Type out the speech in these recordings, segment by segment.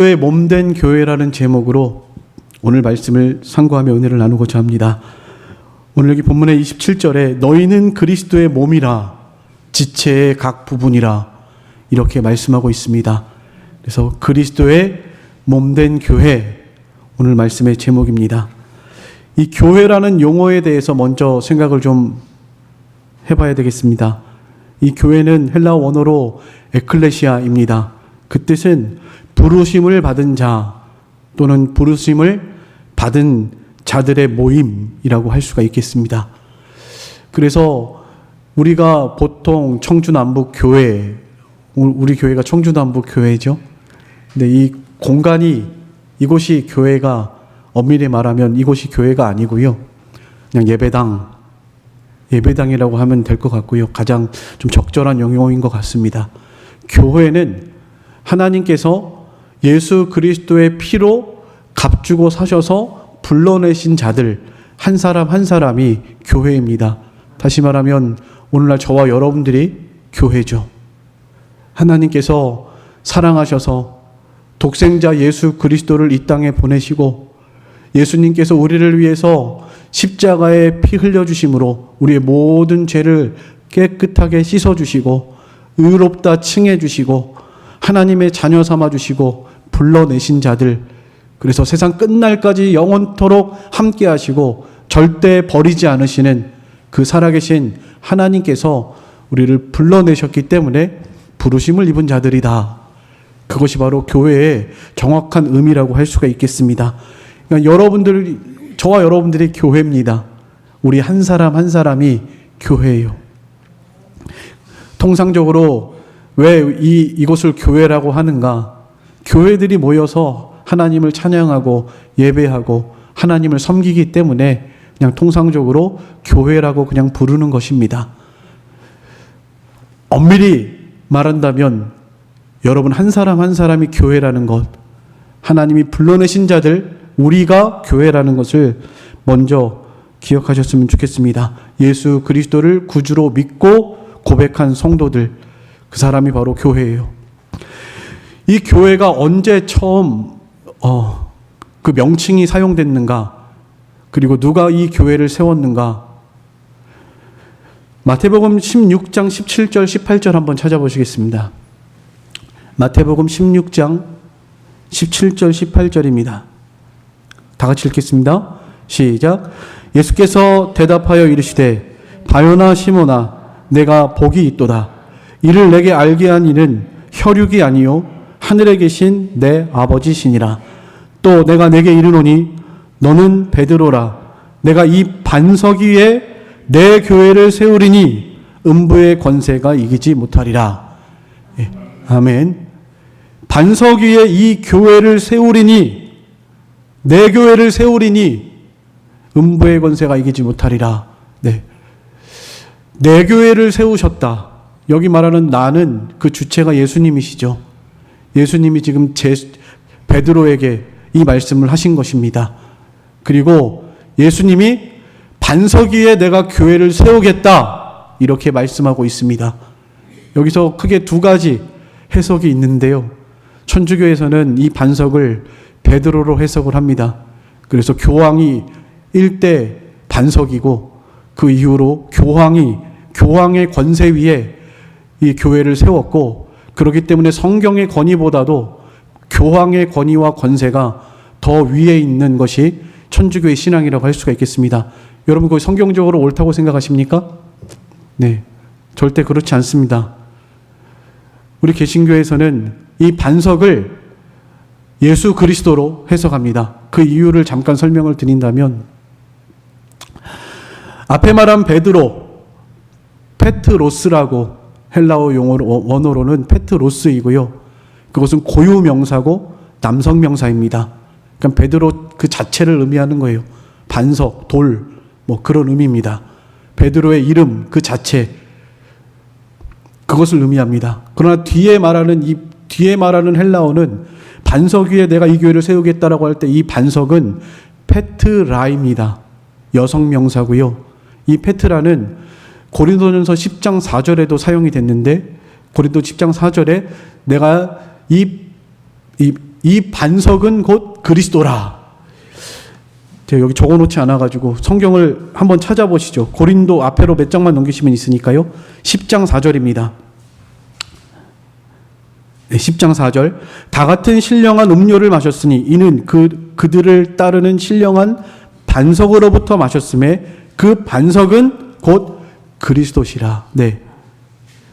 그리스도의 몸된 교회라는 제목으로 오늘 말씀을 상고하며 은혜를 나누고자 합니다. 오늘 여기 본문의 27절에 너희는 그리스도의 몸이라 지체의 각 부분이라 이렇게 말씀하고 있습니다. 그래서 그리스도의 몸된 교회, 오늘 말씀의 제목입니다. 이 교회라는 용어에 대해서 먼저 생각을 좀 해봐야 되겠습니다. 이 교회는 헬라어 원어로 에클레시아입니다. 그 뜻은 부르심을 받은 자 또는 부르심을 받은 자들의 모임이라고 할 수가 있겠습니다. 그래서 우리가 보통 청주남북 교회, 우리 교회가 청주남북 교회죠. 근데 이 공간이, 이곳이 교회가 엄밀히 말하면 이곳이 교회가 아니고요. 그냥 예배당이라고 하면 될 것 같고요. 가장 좀 적절한 용어인 것 같습니다. 교회는 하나님께서 예수 그리스도의 피로 값주고 사셔서 불러내신 자들 한 사람 한 사람이 교회입니다. 다시 말하면 오늘날 저와 여러분들이 교회죠. 하나님께서 사랑하셔서 독생자 예수 그리스도를 이 땅에 보내시고 예수님께서 우리를 위해서 십자가에 피 흘려주심으로 우리의 모든 죄를 깨끗하게 씻어주시고 의롭다 칭해주시고 하나님의 자녀 삼아주시고 불러내신 자들, 그래서 세상 끝날까지 영원토록 함께 하시고 절대 버리지 않으시는 그 살아계신 하나님께서 우리를 불러내셨기 때문에 부르심을 입은 자들이다. 그것이 바로 교회의 정확한 의미라고 할 수가 있겠습니다. 그러니까 저와 여러분들이 교회입니다. 우리 한 사람 한 사람이 교회예요. 통상적으로 왜 이곳을 교회라고 하는가? 교회들이 모여서 하나님을 찬양하고 예배하고 하나님을 섬기기 때문에 그냥 통상적으로 교회라고 그냥 부르는 것입니다. 엄밀히 말한다면 여러분 한 사람 한 사람이 교회라는 것, 하나님이 불러내신 자들, 우리가 교회라는 것을 먼저 기억하셨으면 좋겠습니다. 예수 그리스도를 구주로 믿고 고백한 성도들, 그 사람이 바로 교회예요. 이 교회가 언제 처음 그 명칭이 사용됐는가, 그리고 누가 이 교회를 세웠는가? 마태복음 16장 17절 18절 한번 찾아보시겠습니다. 마태복음 16장 17절 18절입니다. 다 같이 읽겠습니다. 시작. 예수께서 대답하여 이르시되 바요나 시몬아 내가 복이 있도다. 이를 내게 알게 한 이는 혈육이 아니요 하늘에 계신 내 아버지시니라. 또 내가 내게 이르노니 너는 베드로라. 내가 이 반석 위에 내 교회를 세우리니 음부의 권세가 이기지 못하리라. 예, 아멘. 반석 위에 이 교회를 세우리니, 내 교회를 세우리니 음부의 권세가 이기지 못하리라. 네. 내 교회를 세우셨다. 여기 말하는 나는 그 주체가 예수님이시죠. 예수님이 지금 베드로에게 이 말씀을 하신 것입니다. 그리고 예수님이 반석 위에 내가 교회를 세우겠다 이렇게 말씀하고 있습니다. 여기서 크게 두 가지 해석이 있는데요. 천주교에서는 이 반석을 베드로로 해석을 합니다. 그래서 교황이 일대 반석이고 그 이후로 교황의 권세 위에 이 교회를 세웠고, 그렇기 때문에 성경의 권위보다도 교황의 권위와 권세가 더 위에 있는 것이 천주교의 신앙이라고 할 수가 있겠습니다. 여러분 그거 성경적으로 옳다고 생각하십니까? 네, 절대 그렇지 않습니다. 우리 개신교에서는 이 반석을 예수 그리스도로 해석합니다. 그 이유를 잠깐 설명을 드린다면, 앞에 말한 베드로, 페트로스라고 헬라어 용어로 원어로는 페트로스이고요. 그것은 고유 명사고 남성 명사입니다. 그러니까 베드로 그 자체를 의미하는 거예요. 반석, 돌, 뭐 그런 의미입니다. 베드로의 이름 그 자체, 그것을 의미합니다. 그러나 뒤에 말하는 헬라어는 반석 위에 내가 이 교회를 세우겠다라고 할 때 이 반석은 페트라입니다. 여성 명사고요. 이 페트라는 고린도전서 10장 4절에도 사용이 됐는데, 고린도 10장 4절에 내가 이 이 반석은 곧 그리스도라. 제가 여기 적어놓지 않아가지고 성경을 한번 찾아보시죠. 고린도 앞에로 몇 장만 넘기시면 있으니까요. 10장 4절입니다. 네, 10장 4절. 다 같은 신령한 음료를 마셨으니 이는 그들을 따르는 신령한 반석으로부터 마셨음에 그 반석은 곧 그리스도시라. 네.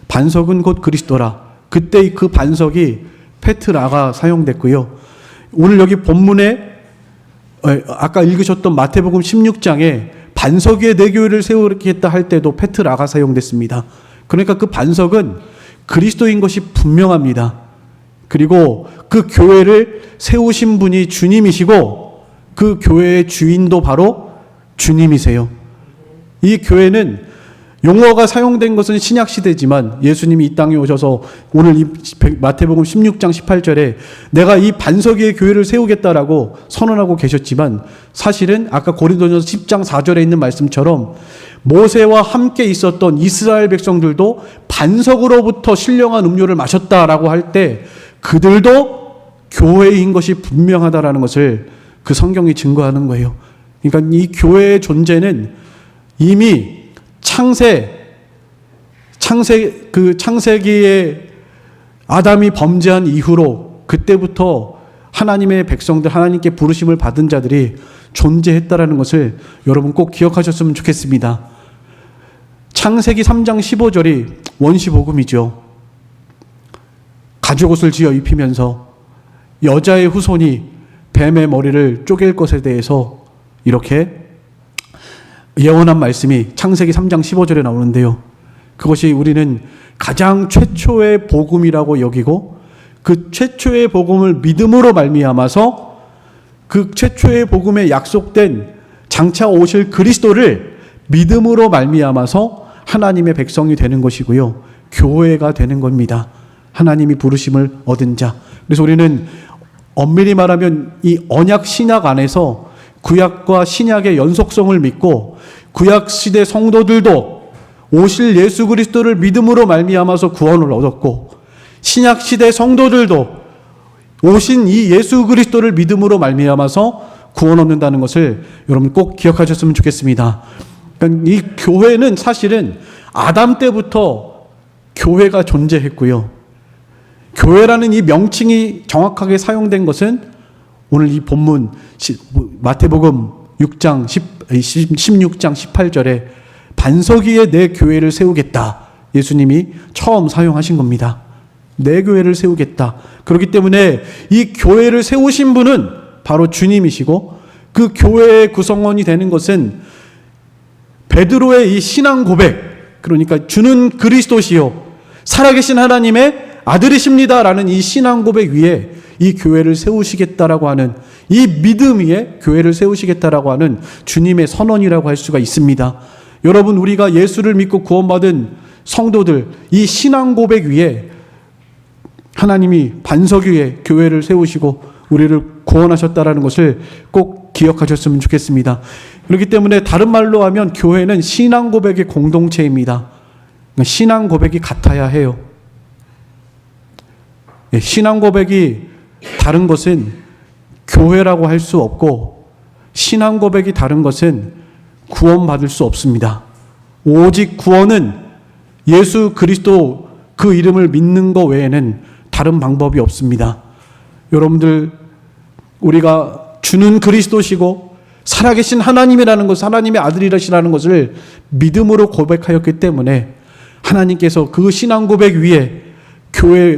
반석은 곧 그리스도라. 그때 그 반석이 페트라가 사용됐고요. 오늘 여기 본문에 아까 읽으셨던 마태복음 16장에 반석 위에 내 교회를 세우겠다 할 때도 페트라가 사용됐습니다. 그러니까 그 반석은 그리스도인 것이 분명합니다. 그리고 그 교회를 세우신 분이 주님이시고 그 교회의 주인도 바로 주님이세요. 이 교회는 용어가 사용된 것은 신약시대지만 예수님이 이 땅에 오셔서 오늘 이 마태복음 16장 18절에 내가 이 반석 위에 교회를 세우겠다라고 선언하고 계셨지만 사실은 아까 고린도전서 10장 4절에 있는 말씀처럼 모세와 함께 있었던 이스라엘 백성들도 반석으로부터 신령한 음료를 마셨다라고 할 때 그들도 교회인 것이 분명하다라는 것을 그 성경이 증거하는 거예요. 그러니까 이 교회의 존재는 이미 창세기에 아담이 범죄한 이후로 그때부터 하나님의 백성들, 하나님께 부르심을 받은 자들이 존재했다라는 것을 여러분 꼭 기억하셨으면 좋겠습니다. 창세기 3장 15절이 원시복음이죠. 가죽옷을 지어 입히면서 여자의 후손이 뱀의 머리를 쪼갤 것에 대해서 이렇게 예언한 말씀이 창세기 3장 15절에 나오는데요. 그것이 우리는 가장 최초의 복음이라고 여기고 그 최초의 복음을 믿음으로 말미암아서 그 최초의 복음에 약속된 장차 오실 그리스도를 믿음으로 말미암아서 하나님의 백성이 되는 것이고요. 교회가 되는 겁니다. 하나님이 부르심을 얻은 자. 그래서 우리는 엄밀히 말하면 이 언약 신약 안에서 구약과 신약의 연속성을 믿고 구약 시대 성도들도 오실 예수 그리스도를 믿음으로 말미암아서 구원을 얻었고 신약 시대 성도들도 오신 이 예수 그리스도를 믿음으로 말미암아서 구원 얻는다는 것을 여러분 꼭 기억하셨으면 좋겠습니다. 그러니까 이 교회는 사실은 아담 때부터 교회가 존재했고요. 교회라는 이 명칭이 정확하게 사용된 것은 오늘 이 본문 마태복음 16장 18절에 반석 위에 내 교회를 세우겠다. 예수님이 처음 사용하신 겁니다. 내 교회를 세우겠다. 그렇기 때문에 이 교회를 세우신 분은 바로 주님이시고 그 교회의 구성원이 되는 것은 베드로의 이 신앙 고백, 그러니까 주는 그리스도시요 살아계신 하나님의 아들이십니다라는 이 신앙 고백 위에 이 교회를 세우시겠다라고 하는 이 믿음 위에 교회를 세우시겠다라고 하는 주님의 선언이라고 할 수가 있습니다. 여러분, 우리가 예수를 믿고 구원받은 성도들, 이 신앙 고백 위에 하나님이 반석 위에 교회를 세우시고 우리를 구원하셨다라는 것을 꼭 기억하셨으면 좋겠습니다. 그렇기 때문에 다른 말로 하면 교회는 신앙 고백의 공동체입니다. 신앙 고백이 같아야 해요. 신앙 고백이 다른 것은 교회라고 할 수 없고 신앙 고백이 다른 것은 구원받을 수 없습니다. 오직 구원은 예수 그리스도 그 이름을 믿는 것 외에는 다른 방법이 없습니다. 여러분들, 우리가 주는 그리스도시고 살아계신 하나님이라는 것, 하나님의 아들이라시라는 것을 믿음으로 고백하였기 때문에 하나님께서 그 신앙 고백 위에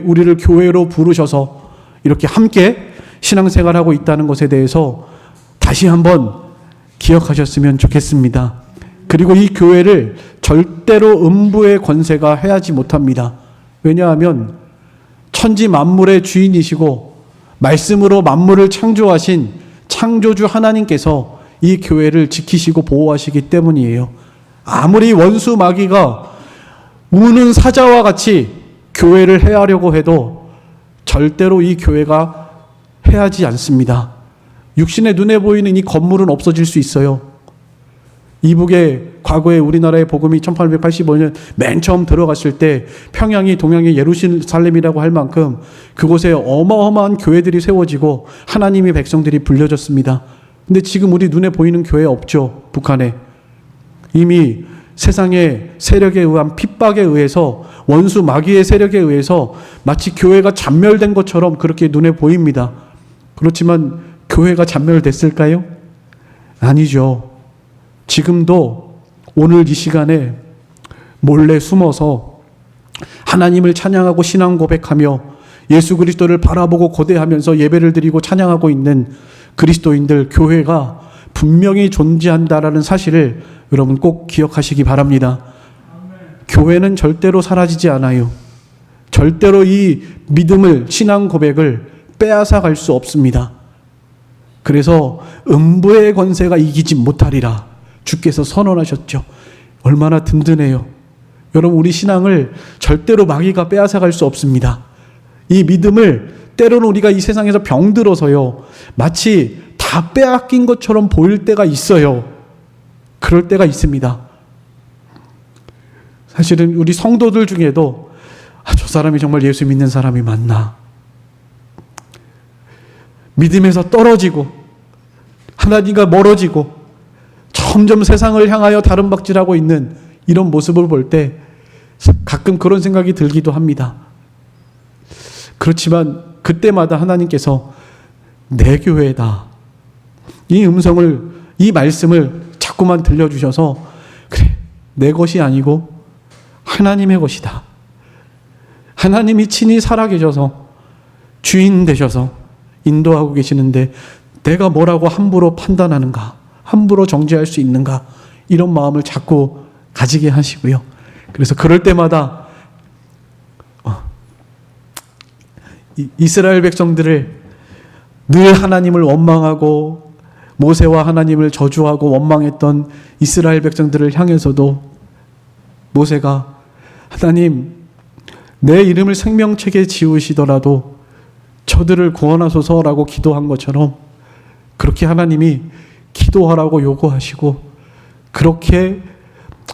우리를 교회로 부르셔서 이렇게 함께 신앙생활하고 있다는 것에 대해서 다시 한번 기억하셨으면 좋겠습니다. 그리고 이 교회를 절대로 음부의 권세가 해하지 못합니다. 왜냐하면 천지 만물의 주인이시고 말씀으로 만물을 창조하신 창조주 하나님께서 이 교회를 지키시고 보호하시기 때문이에요. 아무리 원수 마귀가 우는 사자와 같이 교회를 해하려고 해도 절대로 이 교회가 해하지 않습니다. 육신의 눈에 보이는 이 건물은 없어질 수 있어요. 이북의 과거에 우리나라의 복음이 1885년 맨 처음 들어갔을 때 평양이 동양의 예루살렘이라고 할 만큼 그곳에 어마어마한 교회들이 세워지고 하나님의 백성들이 불려졌습니다. 근데 지금 우리 눈에 보이는 교회 없죠. 북한에. 이미 세상의 세력에 의한 핍박에 의해서, 원수 마귀의 세력에 의해서 마치 교회가 잔멸된 것처럼 그렇게 눈에 보입니다. 그렇지만 교회가 잔멸됐을까요? 아니죠. 지금도 오늘 이 시간에 몰래 숨어서 하나님을 찬양하고 신앙 고백하며 예수 그리스도를 바라보고 고대하면서 예배를 드리고 찬양하고 있는 그리스도인들, 교회가 분명히 존재한다라는 사실을 여러분 꼭 기억하시기 바랍니다. 교회는 절대로 사라지지 않아요. 절대로 이 믿음을, 신앙 고백을 빼앗아 갈 수 없습니다. 그래서 음부의 권세가 이기지 못하리라 주께서 선언하셨죠. 얼마나 든든해요. 여러분, 우리 신앙을 절대로 마귀가 빼앗아 갈 수 없습니다. 이 믿음을 때로는 우리가 이 세상에서 병들어서요, 마치 다 빼앗긴 것처럼 보일 때가 있어요. 그럴 때가 있습니다. 사실은 우리 성도들 중에도 저 사람이 정말 예수 믿는 사람이 맞나, 믿음에서 떨어지고 하나님과 멀어지고 점점 세상을 향하여 다름박질하고 있는 이런 모습을 볼 때 가끔 그런 생각이 들기도 합니다. 그렇지만 그때마다 하나님께서 내 교회다, 이 음성을, 이 말씀을 자꾸만 들려주셔서, 그래, 내 것이 아니고 하나님의 것이다. 하나님이 친히 살아계셔서 주인 되셔서 인도하고 계시는데 내가 뭐라고 함부로 판단하는가, 함부로 정죄할 수 있는가, 이런 마음을 자꾸 가지게 하시고요. 그래서 그럴 때마다 이스라엘 백성들을 늘 하나님을 원망하고 모세와 하나님을 저주하고 원망했던 이스라엘 백성들을 향해서도 모세가 하나님, 내 이름을 생명책에 지우시더라도 저들을 구원하소서라고 기도한 것처럼 그렇게 하나님이 기도하라고 요구하시고, 그렇게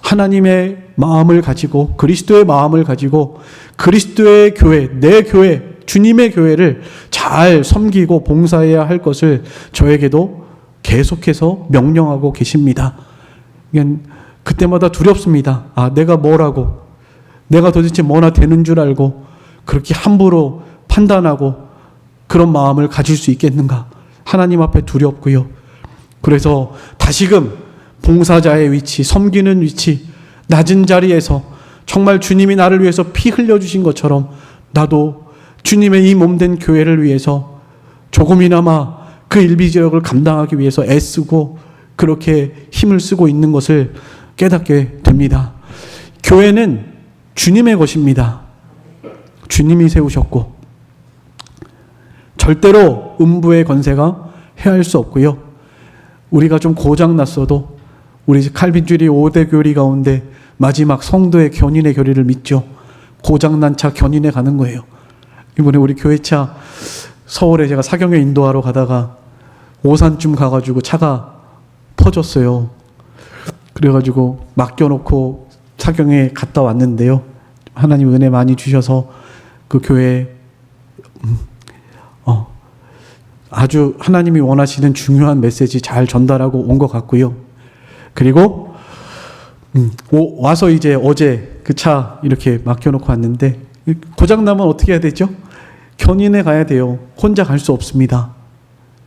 하나님의 마음을 가지고, 그리스도의 마음을 가지고 그리스도의 교회, 내 교회, 주님의 교회를 잘 섬기고 봉사해야 할 것을 저에게도 계속해서 명령하고 계십니다. 그때마다 두렵습니다. 내가 뭐라고, 내가 도대체 뭐나 되는 줄 알고 그렇게 함부로 판단하고 그런 마음을 가질 수 있겠는가. 하나님 앞에 두렵고요. 그래서 다시금 봉사자의 위치, 섬기는 위치, 낮은 자리에서 정말 주님이 나를 위해서 피 흘려주신 것처럼 나도 주님의 이 몸된 교회를 위해서 조금이나마 그 일비지역을 감당하기 위해서 애쓰고 그렇게 힘을 쓰고 있는 것을 깨닫게 됩니다. 교회는 주님의 것입니다. 주님이 세우셨고 절대로 음부의 권세가 해할 수 없고요. 우리가 좀 고장났어도 우리 칼빈주의 5대 교리 가운데 마지막 성도의 견인의 교리를 믿죠. 고장난 차 견인해 가는 거예요. 이번에 우리 교회차 서울에 제가 사경에 인도하러 가다가 오산쯤 가가지고 차가 퍼졌어요. 그래가지고 맡겨놓고 사경에 갔다 왔는데요. 하나님 은혜 많이 주셔서 그 교회에 아주 하나님이 원하시는 중요한 메시지 잘 전달하고 온 것 같고요. 그리고 와서 이제 어제 그 차 이렇게 맡겨놓고 왔는데, 고장나면 어떻게 해야 되죠? 견인해 가야 돼요. 혼자 갈 수 없습니다.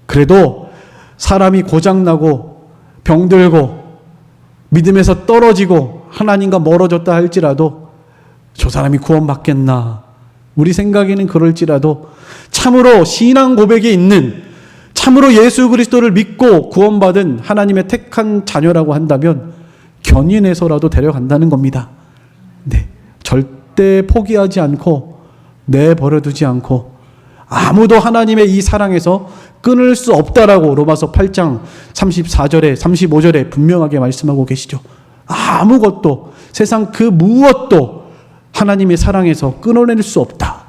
그래도 사람이 고장나고 병들고 믿음에서 떨어지고 하나님과 멀어졌다 할지라도 저 사람이 구원받겠나, 우리 생각에는 그럴지라도 참으로 신앙 고백이 있는, 참으로 예수 그리스도를 믿고 구원받은 하나님의 택한 자녀라고 한다면 견인해서라도 데려간다는 겁니다. 네, 절대 포기하지 않고 내버려두지 않고 아무도 하나님의 이 사랑에서 끊을 수 없다라고 로마서 8장 34절에 35절에 분명하게 말씀하고 계시죠. 아무것도, 세상 그 무엇도 하나님의 사랑에서 끊어낼 수 없다.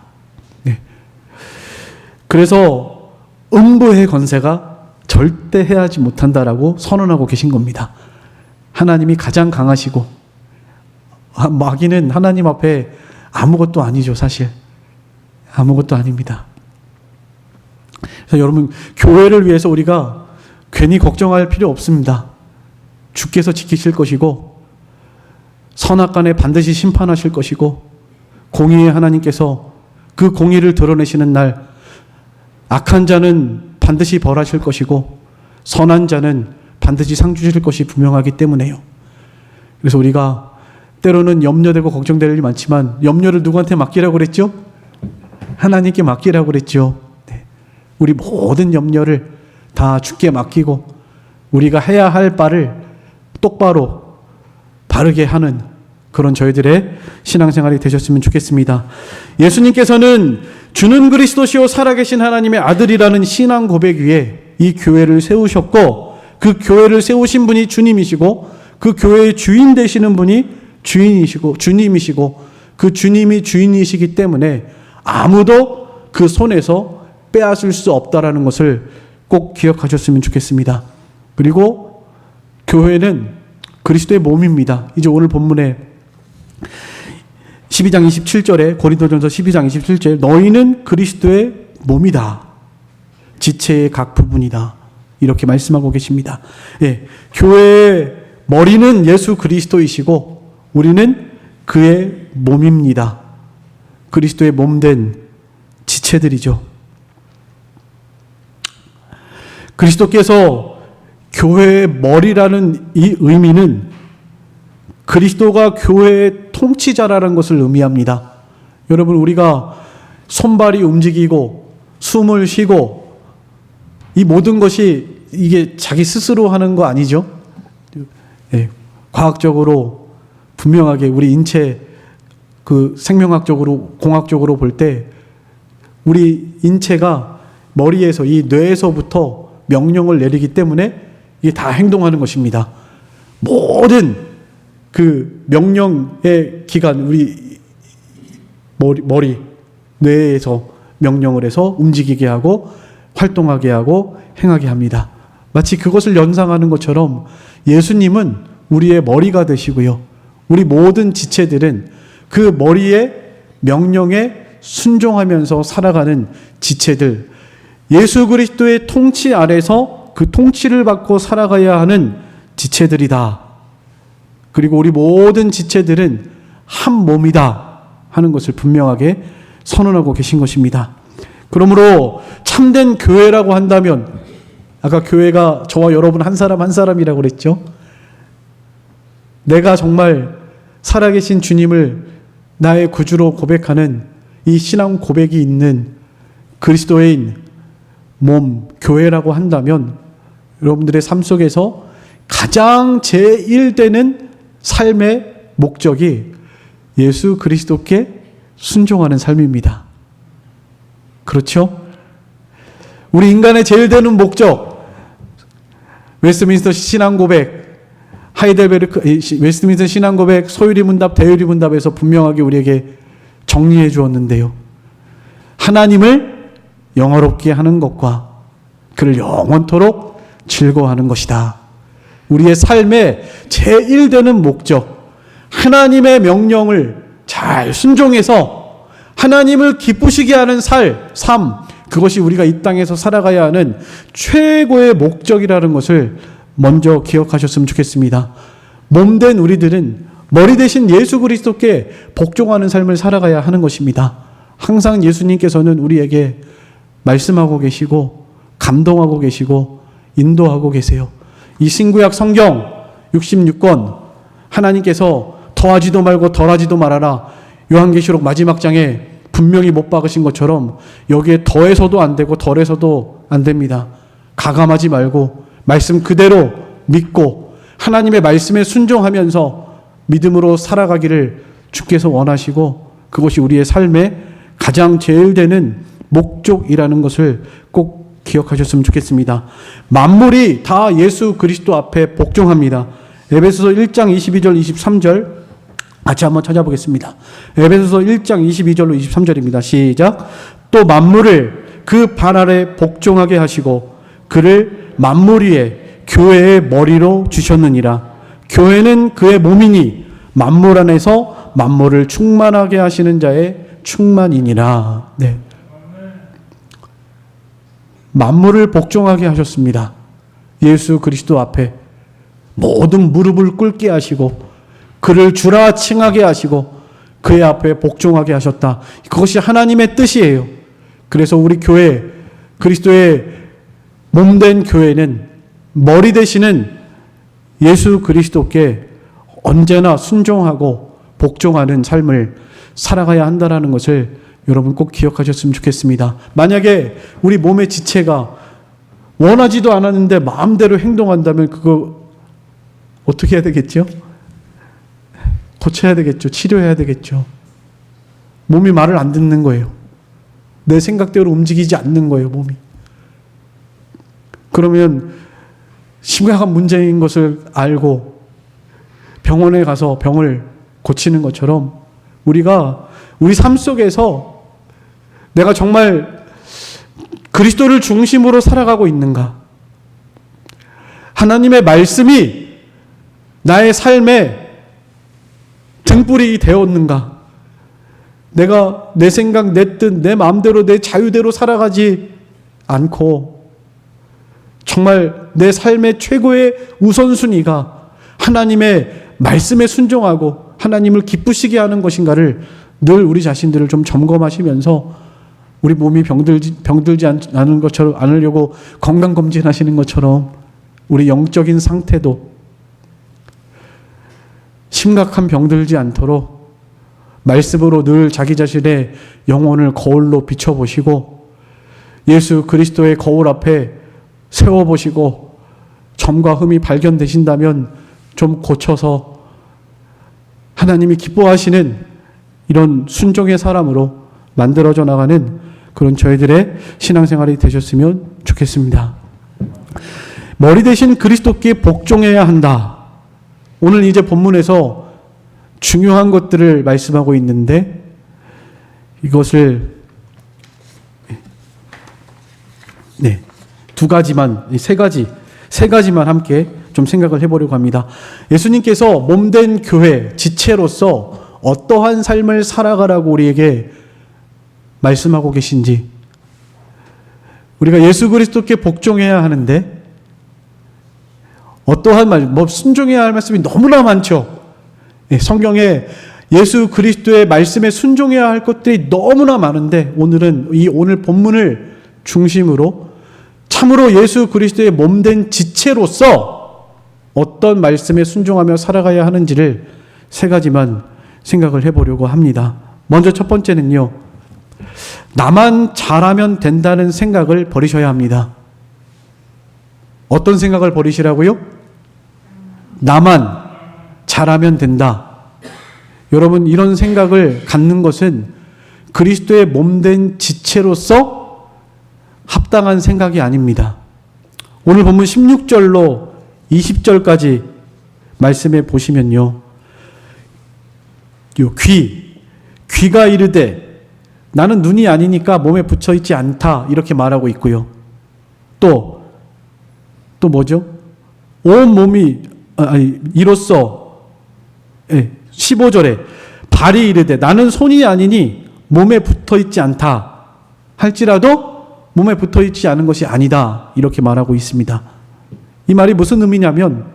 네. 그래서 음부의 권세가 절대 해하지 못한다라고 선언하고 계신 겁니다. 하나님이 가장 강하시고, 마귀는 하나님 앞에 아무것도 아니죠, 사실. 아무것도 아닙니다. 그래서 여러분, 교회를 위해서 우리가 괜히 걱정할 필요 없습니다. 주께서 지키실 것이고, 선악간에 반드시 심판하실 것이고, 공의의 하나님께서 그 공의를 드러내시는 날, 악한 자는 반드시 벌하실 것이고, 선한 자는 반드시 상 주실 것이 분명하기 때문에요. 그래서 우리가 때로는 염려되고 걱정될 일이 많지만, 염려를 누구한테 맡기라고 그랬죠? 하나님께 맡기라고 그랬죠. 네. 우리 모든 염려를 다 주께 맡기고, 우리가 해야 할 바를 똑바로 바르게 하는 그런 저희들의 신앙생활이 되셨으면 좋겠습니다. 예수님께서는 주는 그리스도시요 살아계신 하나님의 아들이라는 신앙 고백 위에 이 교회를 세우셨고, 그 교회를 세우신 분이 주님이시고, 그 교회의 주인 되시는 분이 주님이시고, 그 주님이 주인이시기 때문에 아무도 그 손에서 빼앗을 수 없다라는 것을 꼭 기억하셨으면 좋겠습니다. 그리고 교회는 그리스도의 몸입니다. 이제 오늘 본문에 12장 27절에, 고린도전서 12장 27절에 너희는 그리스도의 몸이다. 지체의 각 부분이다. 이렇게 말씀하고 계십니다. 예, 교회의 머리는 예수 그리스도이시고 우리는 그의 몸입니다. 그리스도의 몸된 지체들이죠. 그리스도께서 교회의 머리라는 이 의미는 그리스도가 교회의 통치자라는 것을 의미합니다. 여러분, 우리가 손발이 움직이고 숨을 쉬고 이 모든 것이 이게 자기 스스로 하는 거 아니죠? 네, 과학적으로 분명하게 우리 인체 그 생명학적으로 공학적으로 볼 때 우리 인체가 머리에서 이 뇌에서부터 명령을 내리기 때문에 이게 다 행동하는 것입니다. 모든 그 명령의 기관, 우리 머리, 뇌에서 명령을 해서 움직이게 하고 활동하게 하고 행하게 합니다. 마치 그것을 연상하는 것처럼 예수님은 우리의 머리가 되시고요. 우리 모든 지체들은 그 머리의 명령에 순종하면서 살아가는 지체들, 예수 그리스도의 통치 아래서 그 통치를 받고 살아가야 하는 지체들이다. 그리고 우리 모든 지체들은 한 몸이다 하는 것을 분명하게 선언하고 계신 것입니다. 그러므로 참된 교회라고 한다면, 아까 교회가 저와 여러분 한 사람 한 사람이라고 그랬죠. 내가 정말 살아계신 주님을 나의 구주로 고백하는 이 신앙 고백이 있는 그리스도인 몸, 교회라고 한다면 여러분들의 삶 속에서 가장 제1되는 삶의 목적이 예수 그리스도께 순종하는 삶입니다. 그렇죠? 우리 인간의 제일 되는 목적, 웨스트민스터 신앙고백, 웨스트민스터 신앙고백, 소유리 문답, 대유리 문답에서 분명하게 우리에게 정리해 주었는데요. 하나님을 영화롭게 하는 것과 그를 영원토록 즐거워하는 것이다. 우리의 삶의 제1되는 목적, 하나님의 명령을 잘 순종해서 하나님을 기쁘시게 하는 삶, 그것이 우리가 이 땅에서 살아가야 하는 최고의 목적이라는 것을 먼저 기억하셨으면 좋겠습니다. 몸된 우리들은 머리 대신 예수 그리스도께 복종하는 삶을 살아가야 하는 것입니다. 항상 예수님께서는 우리에게 말씀하고 계시고 감동하고 계시고 인도하고 계세요. 이 신구약 성경 66권 하나님께서 더하지도 말고 덜하지도 말아라, 요한계시록 마지막 장에 분명히 못 박으신 것처럼 여기에 더해서도 안 되고 덜해서도 안 됩니다. 가감하지 말고 말씀 그대로 믿고 하나님의 말씀에 순종하면서 믿음으로 살아가기를 주께서 원하시고, 그것이 우리의 삶의 가장 제일 되는 목적이라는 것을 꼭 기억하셨으면 좋겠습니다. 만물이 다 예수 그리스도 앞에 복종합니다. 에베소서 1장 22절 23절 같이 한번 찾아보겠습니다. 에베소서 1장 22절로 23절입니다. 시작. 또 만물을 그 발 아래 복종하게 하시고 그를 만물 위에 교회의 머리로 주셨느니라. 교회는 그의 몸이니 만물 안에서 만물을 충만하게 하시는 자의 충만이니라. 네. 만물을 복종하게 하셨습니다. 예수 그리스도 앞에 모든 무릎을 꿇게 하시고 그를 주라 칭하게 하시고 그의 앞에 복종하게 하셨다. 그것이 하나님의 뜻이에요. 그래서 우리 교회, 그리스도의 몸된 교회는 머리 되시는 예수 그리스도께 언제나 순종하고 복종하는 삶을 살아가야 한다는 것을 여러분 꼭 기억하셨으면 좋겠습니다. 만약에 우리 몸의 지체가 원하지도 않았는데 마음대로 행동한다면 그거 어떻게 해야 되겠죠? 고쳐야 되겠죠. 치료해야 되겠죠. 몸이 말을 안 듣는 거예요. 내 생각대로 움직이지 않는 거예요, 몸이. 그러면 심각한 문제인 것을 알고 병원에 가서 병을 고치는 것처럼 우리가 우리 삶 속에서 내가 정말 그리스도를 중심으로 살아가고 있는가? 하나님의 말씀이 나의 삶에 등불이 되었는가? 내가 내 생각, 내 뜻, 내 마음대로, 내 자유대로 살아가지 않고 정말 내 삶의 최고의 우선순위가 하나님의 말씀에 순종하고 하나님을 기쁘시게 하는 것인가를 늘 우리 자신들을 좀 점검하시면서 우리 몸이 병들지 않은 것처럼 않으려고 건강검진하시는 것처럼 우리 영적인 상태도 심각한 병들지 않도록 말씀으로 늘 자기 자신의 영혼을 거울로 비춰보시고 예수 그리스도의 거울 앞에 세워보시고 점과 흠이 발견되신다면 좀 고쳐서 하나님이 기뻐하시는 이런 순종의 사람으로 만들어져 나가는 그런 저희들의 신앙생활이 되셨으면 좋겠습니다. 머리 대신 그리스도께 복종해야 한다. 오늘 이제 본문에서 중요한 것들을 말씀하고 있는데 이것을 세 가지만 함께 좀 생각을 해보려고 합니다. 예수님께서 몸된 교회 지체로서 어떠한 삶을 살아가라고 우리에게 말씀하고 계신지, 우리가 예수 그리스도께 복종해야 하는데 어떠한 순종해야 할 말씀이 너무나 많죠. 성경에 예수 그리스도의 말씀에 순종해야 할 것들이 너무나 많은데 오늘 본문을 중심으로 참으로 예수 그리스도의 몸된 지체로서 어떤 말씀에 순종하며 살아가야 하는지를 세 가지만 생각을 해보려고 합니다. 먼저 첫 번째는요, 나만 잘하면 된다는 생각을 버리셔야 합니다. 어떤 생각을 버리시라고요? 나만 잘하면 된다. 여러분, 이런 생각을 갖는 것은 그리스도의 몸된 지체로서 합당한 생각이 아닙니다. 오늘 본문 16절로 20절까지 말씀해 보시면요, 귀가 이르되 나는 눈이 아니니까 몸에 붙여 있지 않다, 이렇게 말하고 있고요. 또 뭐죠? 온 몸이 이로써 15절에 발이 이르되 나는 손이 아니니 몸에 붙어 있지 않다 할지라도 몸에 붙어 있지 않은 것이 아니다, 이렇게 말하고 있습니다. 이 말이 무슨 의미냐면,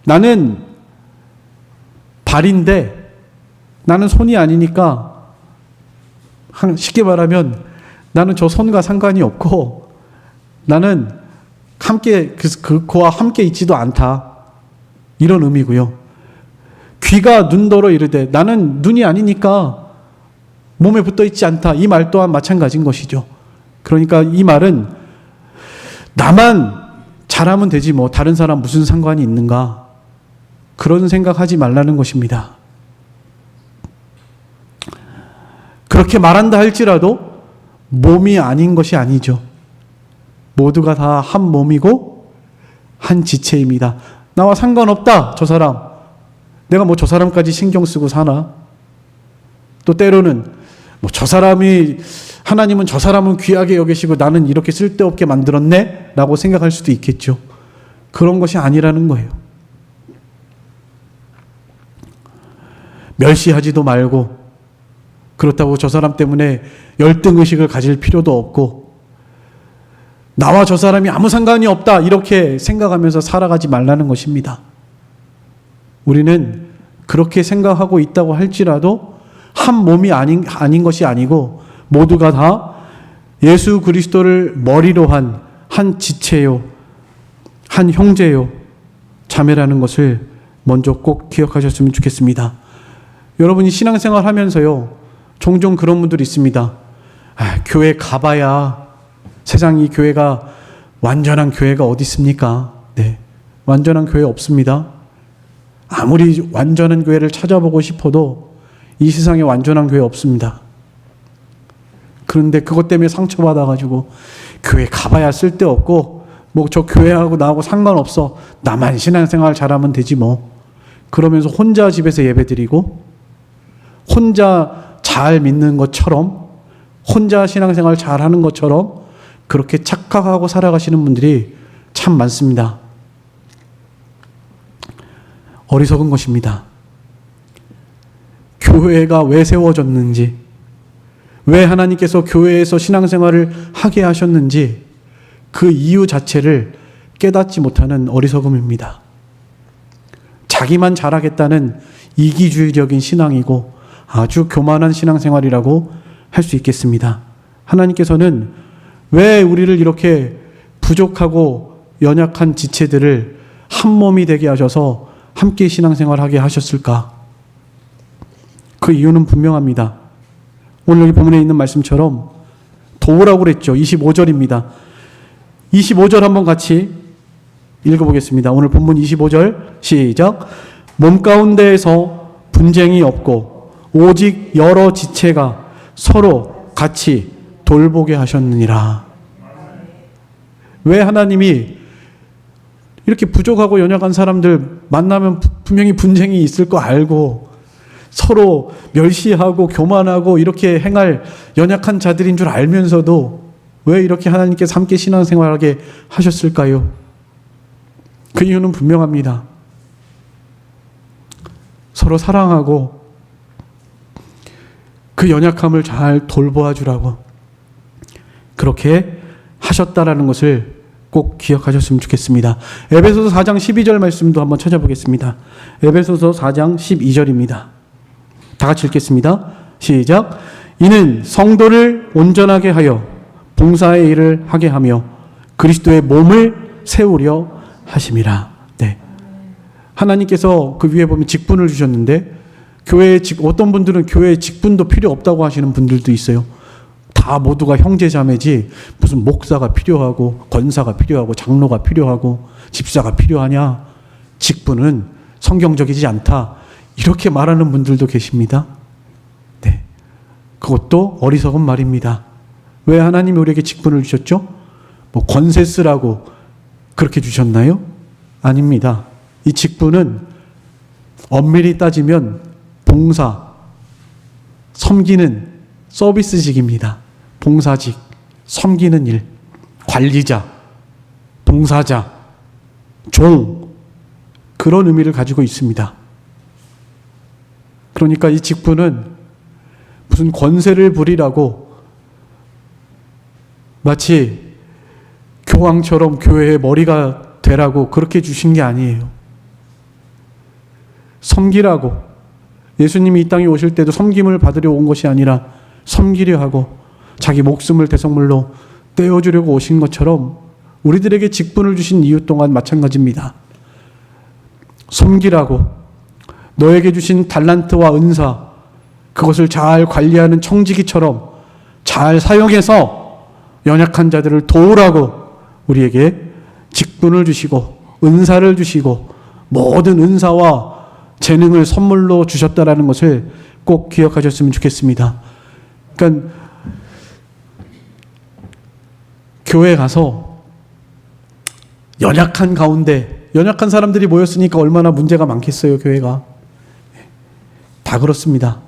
나는 발인데 나는 손이 아니니까 쉽게 말하면 나는 저 손과 상관이 없고 나는 함께 그와 함께 있지도 않다, 이런 의미고요. 귀가 눈더러 이르되 나는 눈이 아니니까 몸에 붙어 있지 않다, 이 말 또한 마찬가지인 것이죠. 그러니까 이 말은 나만 잘하면 되지 뭐 다른 사람 무슨 상관이 있는가, 그런 생각하지 말라는 것입니다. 그렇게 말한다 할지라도 몸이 아닌 것이 아니죠. 모두가 다 한 몸이고 한 지체입니다. 나와 상관없다, 저 사람. 내가 뭐 저 사람까지 신경 쓰고 사나? 또 때로는 뭐 저 사람이, 하나님은 저 사람은 귀하게 여기시고 나는 이렇게 쓸데없게 만들었네? 라고 생각할 수도 있겠죠. 그런 것이 아니라는 거예요. 멸시하지도 말고, 그렇다고 저 사람 때문에 열등의식을 가질 필요도 없고, 나와 저 사람이 아무 상관이 없다 이렇게 생각하면서 살아가지 말라는 것입니다. 우리는 그렇게 생각하고 있다고 할지라도 한 몸이 아닌 것이 아니고 모두가 다 예수 그리스도를 머리로 한 지체요, 한 형제요, 자매라는 것을 먼저 꼭 기억하셨으면 좋겠습니다. 여러분이 신앙생활 하면서요, 종종 그런 분들이 있습니다. 교회 가봐야, 세상이 교회가 완전한 교회가 어디 있습니까? 네, 완전한 교회 없습니다. 아무리 완전한 교회를 찾아보고 싶어도 이 세상에 완전한 교회 없습니다. 그런데 그것 때문에 상처받아가지고 교회 가봐야 쓸데없고, 뭐 저 교회하고 나하고 상관없어, 나만 신앙생활 잘하면 되지 뭐, 그러면서 혼자 집에서 예배드리고 혼자 잘 믿는 것처럼, 혼자 신앙생활 잘하는 것처럼 그렇게 착각하고 살아가시는 분들이 참 많습니다. 어리석은 것입니다. 교회가 왜 세워졌는지, 왜 하나님께서 교회에서 신앙생활을 하게 하셨는지 그 이유 자체를 깨닫지 못하는 어리석음입니다. 자기만 잘하겠다는 이기주의적인 신앙이고 아주 교만한 신앙생활이라고 할 수 있겠습니다. 하나님께서는 왜 우리를 이렇게 부족하고 연약한 지체들을 한 몸이 되게 하셔서 함께 신앙생활하게 하셨을까? 그 이유는 분명합니다. 오늘 여기 본문에 있는 말씀처럼 도우라고 그랬죠. 25절입니다. 25절 한번 같이 읽어보겠습니다. 오늘 본문 25절 시작. 몸 가운데에서 분쟁이 없고 오직 여러 지체가 서로 같이 돌보게 하셨느니라. 왜 하나님이 이렇게 부족하고 연약한 사람들 만나면 분명히 분쟁이 있을 거 알고 서로 멸시하고 교만하고 이렇게 행할 연약한 자들인 줄 알면서도 왜 이렇게 하나님께서 함께 신앙생활하게 하셨을까요? 그 이유는 분명합니다. 서로 사랑하고 그 연약함을 잘 돌보아 주라고 그렇게 하셨다라는 것을 꼭 기억하셨으면 좋겠습니다. 에베소서 4장 12절 말씀도 한번 찾아보겠습니다. 에베소서 4장 12절입니다. 다 같이 읽겠습니다. 시작. 이는 성도를 온전하게 하여 봉사의 일을 하게 하며 그리스도의 몸을 세우려 하심이라. 네. 하나님께서 그 위에 보면 직분을 주셨는데 어떤 분들은 교회에 직분도 필요 없다고 하시는 분들도 있어요. 다 모두가 형제자매지 무슨 목사가 필요하고 권사가 필요하고 장로가 필요하고 집사가 필요하냐? 직분은 성경적이지 않다. 이렇게 말하는 분들도 계십니다. 네. 그것도 어리석은 말입니다. 왜 하나님이 우리에게 직분을 주셨죠? 뭐 권세 쓰라고 그렇게 주셨나요? 아닙니다. 이 직분은 엄밀히 따지면 봉사, 섬기는 서비스직입니다. 봉사직, 섬기는 일, 관리자, 봉사자, 종, 그런 의미를 가지고 있습니다. 그러니까 이 직분은 무슨 권세를 부리라고 마치 교황처럼 교회의 머리가 되라고 그렇게 주신 게 아니에요. 섬기라고. 예수님이 이 땅에 오실 때도 섬김을 받으려 온 것이 아니라 섬기려 하고 자기 목숨을 대성물로 떼어주려고 오신 것처럼 우리들에게 직분을 주신 이유 또한 마찬가지입니다. 섬기라고. 너에게 주신 달란트와 은사, 그것을 잘 관리하는 청지기처럼 잘 사용해서 연약한 자들을 도우라고 우리에게 직분을 주시고 은사를 주시고 모든 은사와 재능을 선물로 주셨다라는 것을 꼭 기억하셨으면 좋겠습니다. 그러니까 교회 가서 연약한 가운데 연약한 사람들이 모였으니까 얼마나 문제가 많겠어요, 교회가. 다 그렇습니다.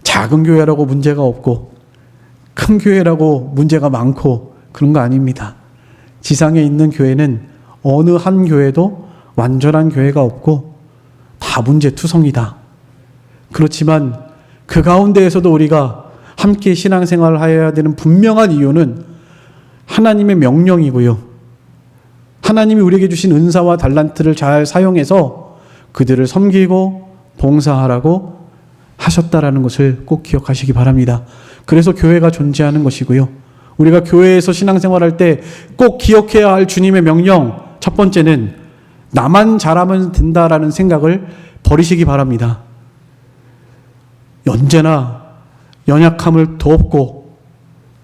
작은 교회라고 문제가 없고 큰 교회라고 문제가 많고 그런 거 아닙니다. 지상에 있는 교회는 어느 한 교회도 완전한 교회가 없고 다 문제투성이다. 그렇지만 그 가운데에서도 우리가 함께 신앙생활을 해야 되는 분명한 이유는 하나님의 명령이고요. 하나님이 우리에게 주신 은사와 달란트를 잘 사용해서 그들을 섬기고 봉사하라고 하셨다라는 것을 꼭 기억하시기 바랍니다. 그래서 교회가 존재하는 것이고요. 우리가 교회에서 신앙생활할 때 꼭 기억해야 할 주님의 명령, 첫 번째는 나만 잘하면 된다라는 생각을 버리시기 바랍니다. 언제나 연약함을 돕고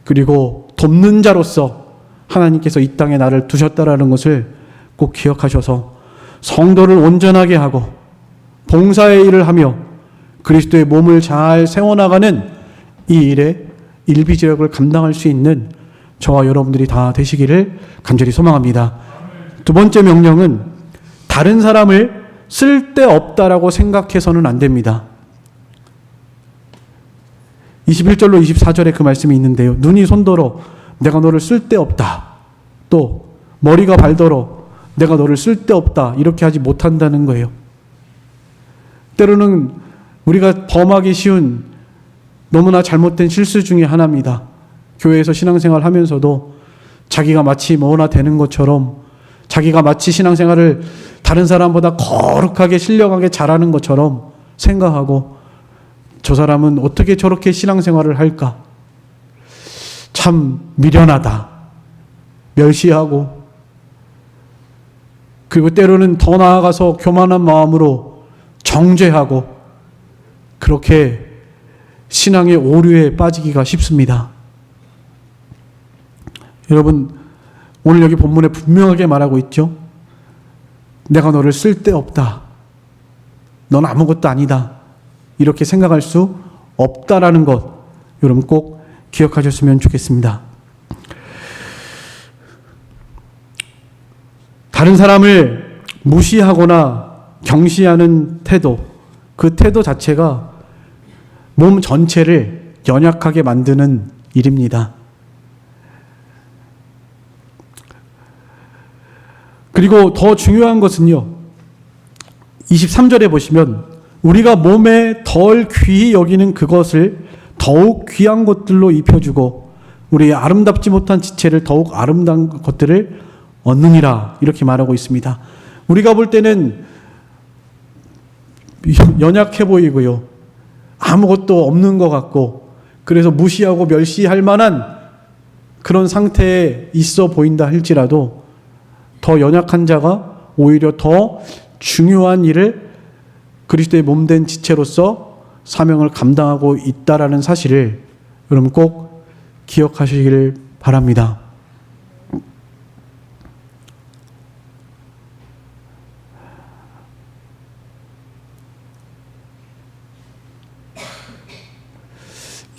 그리고 돕는 자로서 하나님께서 이 땅에 나를 두셨다라는 것을 꼭 기억하셔서 성도를 온전하게 하고 봉사의 일을 하며 그리스도의 몸을 잘 세워나가는 이 일에 일비지력을 감당할 수 있는 저와 여러분들이 다 되시기를 간절히 소망합니다. 두 번째 명령은 다른 사람을 쓸데없다라고 생각해서는 안 됩니다. 21절로 24절에 그 말씀이 있는데요. 눈이 손더러 내가 너를 쓸데없다. 또 머리가 발더러 내가 너를 쓸데없다. 이렇게 하지 못한다는 거예요. 때로는 우리가 범하기 쉬운 너무나 잘못된 실수 중에 하나입니다. 교회에서 신앙생활 하면서도 자기가 마치 뭐나 되는 것처럼 자기가 마치 신앙생활을 다른 사람보다 거룩하게 신령하게 잘하는 것처럼 생각하고 저 사람은 어떻게 저렇게 신앙생활을 할까? 참 미련하다. 멸시하고 그리고 때로는 더 나아가서 교만한 마음으로 정죄하고 그렇게 신앙의 오류에 빠지기가 쉽습니다. 여러분, 오늘 여기 본문에 분명하게 말하고 있죠. 내가 너를 쓸데없다. 넌 아무것도 아니다. 이렇게 생각할 수 없다라는 것, 여러분 꼭 기억하셨으면 좋겠습니다. 다른 사람을 무시하거나 경시하는 태도, 그 태도 자체가 몸 전체를 연약하게 만드는 일입니다. 그리고 더 중요한 것은요, 23절에 보시면 우리가 몸에 덜 귀히 여기는 그것을 더욱 귀한 것들로 입혀주고 우리의 아름답지 못한 지체를 더욱 아름다운 것들을 얻느니라 이렇게 말하고 있습니다. 우리가 볼 때는 연약해 보이고요. 아무것도 없는 것 같고 그래서 무시하고 멸시할 만한 그런 상태에 있어 보인다 할지라도 더 연약한 자가 오히려 더 중요한 일을 그리스도의 몸된 지체로서 사명을 감당하고 있다라는 사실을 여러분 꼭 기억하시기를 바랍니다.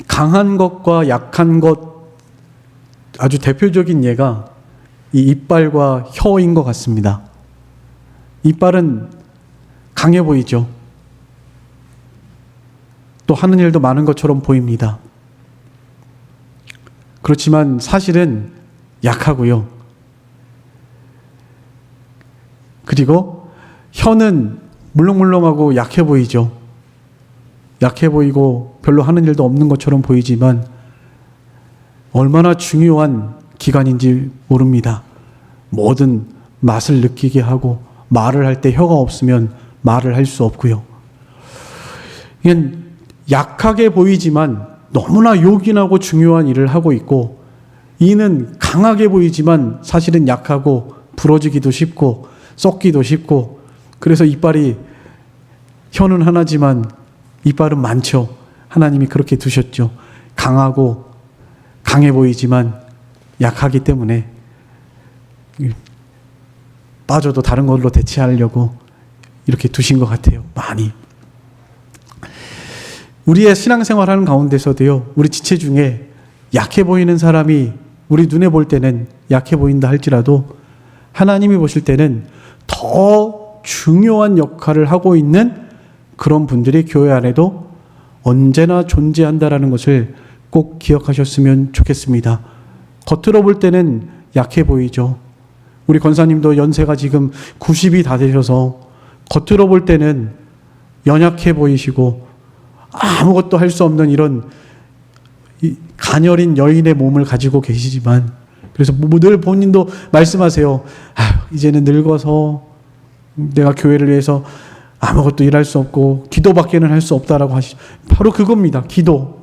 강한 것과 약한 것 아주 대표적인 예가 이 이빨과 혀인 것 같습니다. 이빨은 강해 보이죠. 또 하는 일도 많은 것처럼 보입니다. 그렇지만 사실은 약하고요. 그리고 혀는 물렁물렁하고 약해 보이죠. 약해 보이고 별로 하는 일도 없는 것처럼 보이지만 얼마나 중요한 기관인지 모릅니다. 뭐든 맛을 느끼게 하고 말을 할 때 혀가 없으면 말을 할 수 없고요. 이건 약하게 보이지만 너무나 요긴하고 중요한 일을 하고 있고 이는 강하게 보이지만 사실은 약하고 부러지기도 쉽고 썩기도 쉽고 그래서 이빨이 혀는 하나지만 이빨은 많죠. 하나님이 그렇게 두셨죠. 강하고 강해 보이지만 약하기 때문에 빠져도 다른 걸로 대체하려고 이렇게 두신 것 같아요. 많이. 우리의 신앙생활하는 가운데서도요. 우리 지체 중에 약해 보이는 사람이 우리 눈에 볼 때는 약해 보인다 할지라도 하나님이 보실 때는 더 중요한 역할을 하고 있는 그런 분들이 교회 안에도 언제나 존재한다라는 것을 꼭 기억하셨으면 좋겠습니다. 겉으로 볼 때는 약해 보이죠. 우리 권사님도 연세가 지금 90이 다 되셔서 겉으로 볼 때는 연약해 보이시고 아무것도 할 수 없는 이런 가녀린 여인의 몸을 가지고 계시지만, 그래서 늘 본인도 말씀하세요. 이제는 늙어서 내가 교회를 위해서 아무것도 일할 수 없고 기도밖에는 할 수 없다라고 하시죠. 바로 그겁니다. 기도.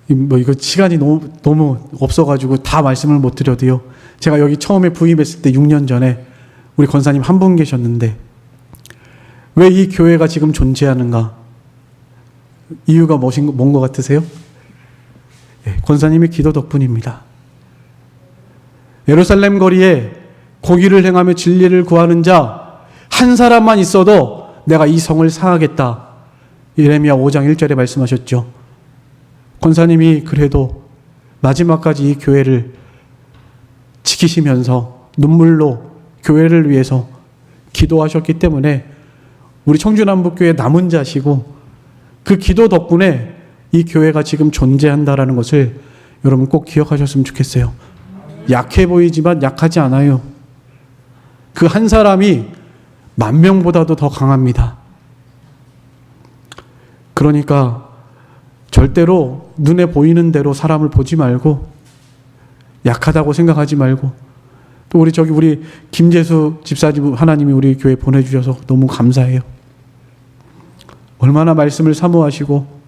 이거 시간이 너무 없어가지고 다 말씀을 못 드려도요. 제가 여기 처음에 부임했을 때 6년 전에 우리 권사님 한 분 계셨는데, 왜 이 교회가 지금 존재하는가? 이유가 뭔 것 같으세요? 권사님의 기도 덕분입니다. 예루살렘 거리에 공의를 행하며 진리를 구하는 자 한 사람만 있어도 내가 이 성을 상하겠다. 예레미야 5장 1절에 말씀하셨죠. 권사님이 그래도 마지막까지 이 교회를 지키시면서 눈물로 교회를 위해서 기도하셨기 때문에 우리 청주남북교회 남은 자시고, 그 기도 덕분에 이 교회가 지금 존재한다라는 것을 여러분 꼭 기억하셨으면 좋겠어요. 약해 보이지만 약하지 않아요. 그 한 사람이 10,000명보다도 더 강합니다. 그러니까 절대로 눈에 보이는 대로 사람을 보지 말고, 약하다고 생각하지 말고, 또 우리 김재수 집사님 하나님이 우리 교회 보내주셔서 너무 감사해요. 얼마나 말씀을 사모하시고,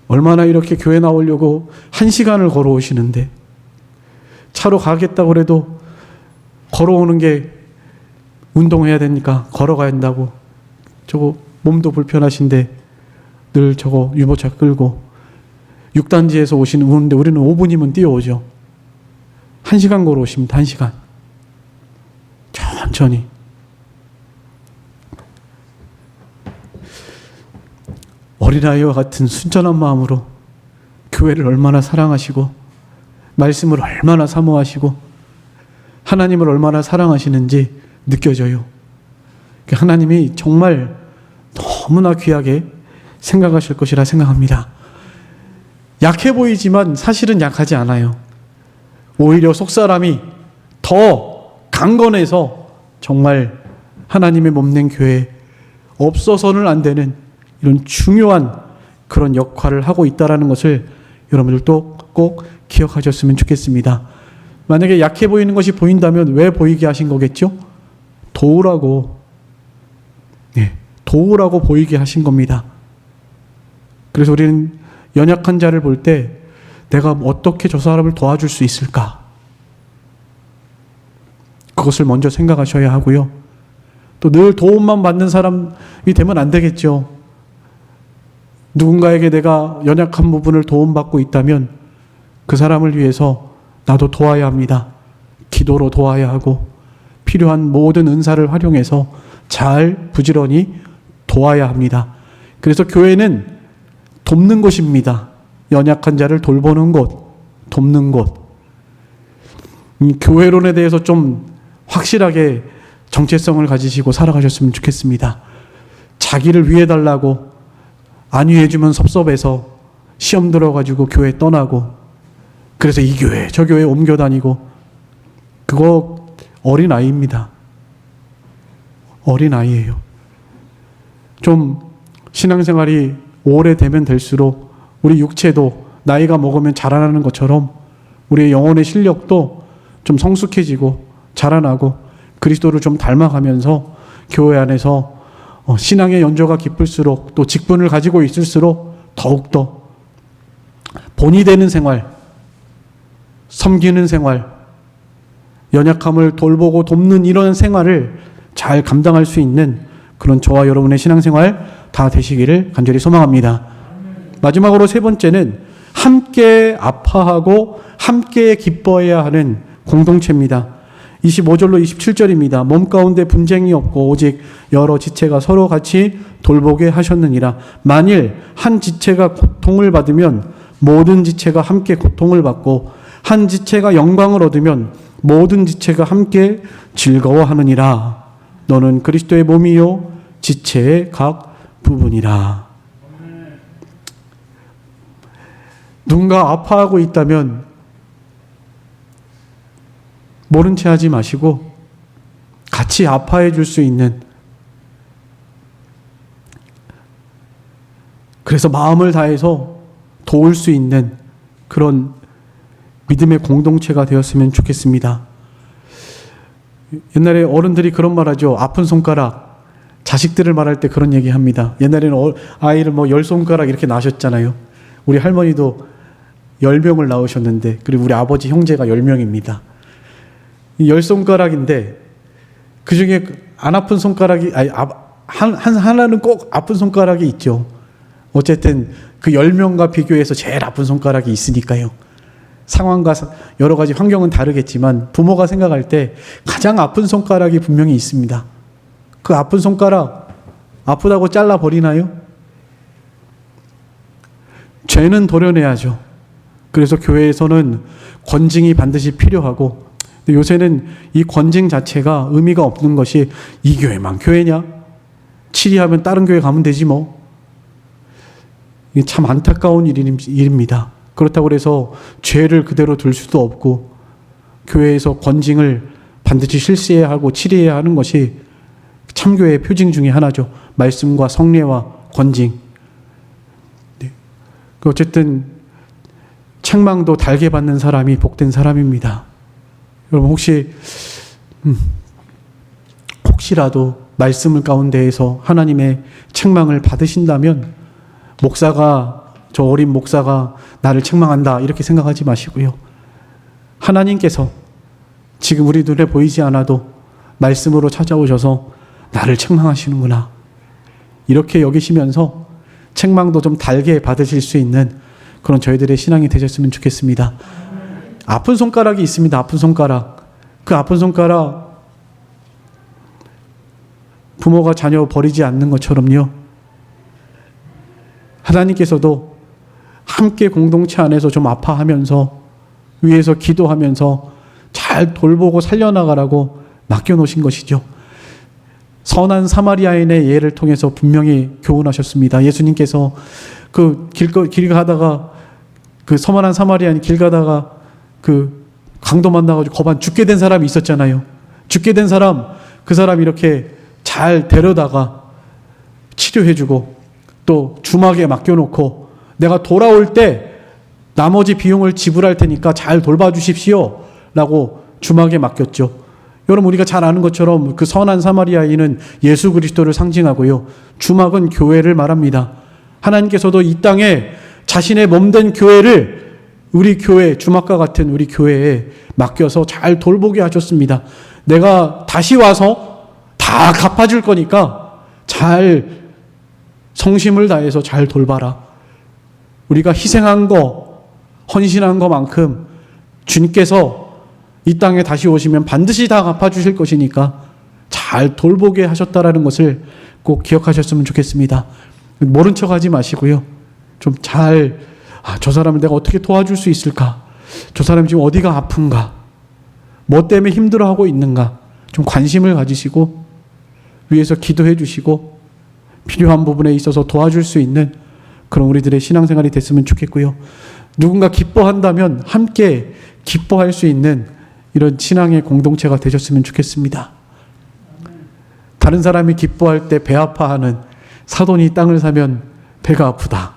얼마나 이렇게 교회 나오려고 1시간을 걸어오시는데, 차로 가겠다고 해도 걸어오는 게 운동해야 되니까 걸어가야 된다고, 저거 몸도 불편하신데 늘 저거 유모차 끌고 6단지에서 오는데 우리는 5분이면 뛰어오죠. 1시간 걸어오십니다. 1시간. 천천히. 어린아이와 같은 순전한 마음으로 교회를 얼마나 사랑하시고, 말씀을 얼마나 사모하시고, 하나님을 얼마나 사랑하시는지 느껴져요. 하나님이 정말 너무나 귀하게 생각하실 것이라 생각합니다. 약해 보이지만 사실은 약하지 않아요. 오히려 속사람이 더 강건해서 정말 하나님의 몸된 교회에 없어서는 안 되는 이런 중요한 그런 역할을 하고 있다는 것을 여러분들도 꼭 기억하셨으면 좋겠습니다. 만약에 약해 보이는 것이 보인다면 왜 보이게 하신 거겠죠? 도우라고. 도우라고 보이게 하신 겁니다. 그래서 우리는 연약한 자를 볼 때 내가 어떻게 저 사람을 도와줄 수 있을까? 그것을 먼저 생각하셔야 하고요. 또 늘 도움만 받는 사람이 되면 안 되겠죠. 누군가에게 내가 연약한 부분을 도움받고 있다면 그 사람을 위해서 나도 도와야 합니다. 기도로 도와야 하고, 필요한 모든 은사를 활용해서 잘 부지런히 도와야 합니다. 그래서 교회는 돕는 곳입니다. 연약한 자를 돌보는 곳, 돕는 곳. 교회론에 대해서 좀 확실하게 정체성을 가지시고 살아가셨으면 좋겠습니다. 자기를 위해달라고 안 위해주면 섭섭해서 시험 들어가지고 교회 떠나고, 그래서 이 교회 저 교회 옮겨 다니고, 그거 어린아이입니다. 어린아이예요. 좀 신앙생활이 오래되면 될수록 우리 육체도 나이가 먹으면 자라나는 것처럼 우리의 영혼의 실력도 좀 성숙해지고 자라나고, 그리스도를 좀 닮아가면서 교회 안에서 신앙의 연조가 깊을수록, 또 직분을 가지고 있을수록 더욱더 본이 되는 생활, 섬기는 생활, 연약함을 돌보고 돕는 이런 생활을 잘 감당할 수 있는 그런 저와 여러분의 신앙생활 다 되시기를 간절히 소망합니다. 마지막으로 세 번째는 함께 아파하고 함께 기뻐해야 하는 공동체입니다. 25절로 27절입니다. 몸 가운데 분쟁이 없고 오직 여러 지체가 서로 같이 돌보게 하셨느니라. 만일 한 지체가 고통을 받으면 모든 지체가 함께 고통을 받고, 한 지체가 영광을 얻으면 모든 지체가 함께 즐거워하느니라. 너는 그리스도의 몸이요 지체의 각 부분이라. 누군가 아파하고 있다면 모른 채 하지 마시고 같이 아파해 줄 수 있는, 그래서 마음을 다해서 도울 수 있는 그런 믿음의 공동체가 되었으면 좋겠습니다. 옛날에 어른들이 그런 말 하죠. 아픈 손가락, 자식들을 말할 때 그런 얘기 합니다. 옛날에는 아이를 10손가락 이렇게 낳으셨잖아요. 우리 할머니도 10명을 낳으셨는데, 그리고 우리 아버지 형제가 10명입니다. 10손가락인데, 그 중에 안 아픈 손가락이, 하나는 꼭 아픈 손가락이 있죠. 어쨌든 그 10명과 비교해서 제일 아픈 손가락이 있으니까요. 상황과 여러 가지 환경은 다르겠지만 부모가 생각할 때 가장 아픈 손가락이 분명히 있습니다. 그 아픈 손가락 아프다고 잘라버리나요? 죄는 도려내야죠. 그래서 교회에서는 권징이 반드시 필요하고, 근데 요새는 이 권징 자체가 의미가 없는 것이, 이 교회만 교회냐? 치리하면 다른 교회 가면 되지 뭐. 이게 참 안타까운 일입니다. 그렇다고 해서 죄를 그대로 둘 수도 없고, 교회에서 권징을 반드시 실시해야 하고 치리해야 하는 것이 참교회의 표징 중에 하나죠. 말씀과 성례와 권징. 네. 어쨌든 책망도 달게 받는 사람이 복된 사람입니다. 여러분 혹시라도 말씀을 가운데에서 하나님의 책망을 받으신다면, 저 어린 목사가 나를 책망한다 이렇게 생각하지 마시고요. 하나님께서 지금 우리 눈에 보이지 않아도 말씀으로 찾아오셔서 나를 책망하시는구나, 이렇게 여기시면서 책망도 좀 달게 받으실 수 있는 그런 저희들의 신앙이 되셨으면 좋겠습니다. 아픈 손가락이 있습니다. 아픈 손가락. 그 아픈 손가락, 부모가 자녀 버리지 않는 것처럼요, 하나님께서도 함께 공동체 안에서 좀 아파하면서 위에서 기도하면서 잘 돌보고 살려나가라고 맡겨놓으신 것이죠. 선한 사마리아인의 예를 통해서 분명히 교훈하셨습니다. 예수님께서 길 가다가 선한 사마리아인 길 가다가 강도 만나가지고 거반 죽게 된 사람이 있었잖아요. 죽게 된 사람, 그 사람 이렇게 잘 데려다가 치료해주고 또 주막에 맡겨놓고, 내가 돌아올 때 나머지 비용을 지불할 테니까 잘 돌봐주십시오 라고 주막에 맡겼죠. 여러분, 우리가 잘 아는 것처럼 그 선한 사마리아인은 예수 그리스도를 상징하고요, 주막은 교회를 말합니다. 하나님께서도 이 땅에 자신의 몸된 교회를 우리 교회, 주막과 같은 우리 교회에 맡겨서 잘 돌보게 하셨습니다. 내가 다시 와서 다 갚아줄 거니까 잘 성심을 다해서 잘 돌봐라. 우리가 희생한 거, 헌신한 것만큼 주님께서 이 땅에 다시 오시면 반드시 다 갚아주실 것이니까 잘 돌보게 하셨다라는 것을 꼭 기억하셨으면 좋겠습니다. 모른 척 하지 마시고요. 좀 저 사람을 내가 어떻게 도와줄 수 있을까? 저 사람이 지금 어디가 아픈가? 뭐 때문에 힘들어하고 있는가? 좀 관심을 가지시고 위에서 기도해 주시고 필요한 부분에 있어서 도와줄 수 있는 그런 우리들의 신앙생활이 됐으면 좋겠고요. 누군가 기뻐한다면 함께 기뻐할 수 있는 이런 신앙의 공동체가 되셨으면 좋겠습니다. 다른 사람이 기뻐할 때 배 아파하는 사돈이 땅을 사면 배가 아프다.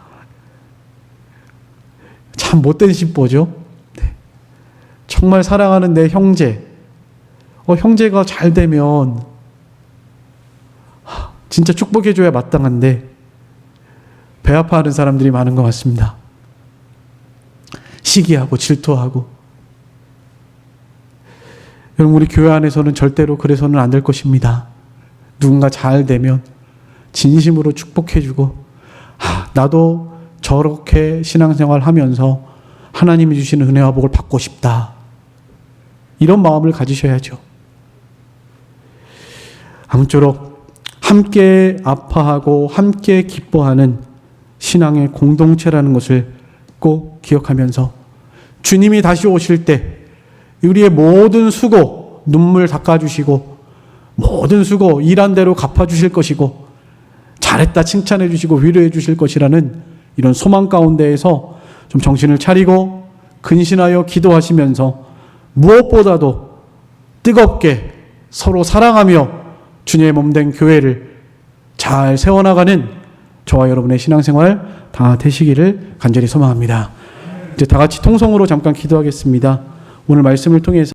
참 못된 신보죠. 네. 정말 사랑하는 내 형제, 형제가 잘 되면 진짜 축복해줘야 마땅한데 배 아파하는 사람들이 많은 것 같습니다. 시기하고 질투하고. 여러분, 우리 교회 안에서는 절대로 그래서는 안 될 것입니다. 누군가 잘 되면 진심으로 축복해주고, 나도 저렇게 신앙생활 하면서 하나님이 주시는 은혜와 복을 받고 싶다, 이런 마음을 가지셔야죠. 아무쪼록 함께 아파하고 함께 기뻐하는 신앙의 공동체라는 것을 꼭 기억하면서 주님이 다시 오실 때 우리의 모든 수고, 눈물 닦아주시고 모든 수고 일한 대로 갚아주실 것이고 잘했다 칭찬해 주시고 위로해 주실 것이라는 이런 소망 가운데에서 좀 정신을 차리고 근신하여 기도하시면서 무엇보다도 뜨겁게 서로 사랑하며 주님의 몸된 교회를 잘 세워나가는 저와 여러분의 신앙생활 다 되시기를 간절히 소망합니다. 이제 다 같이 통성으로 잠깐 기도하겠습니다. 오늘 말씀을 통해서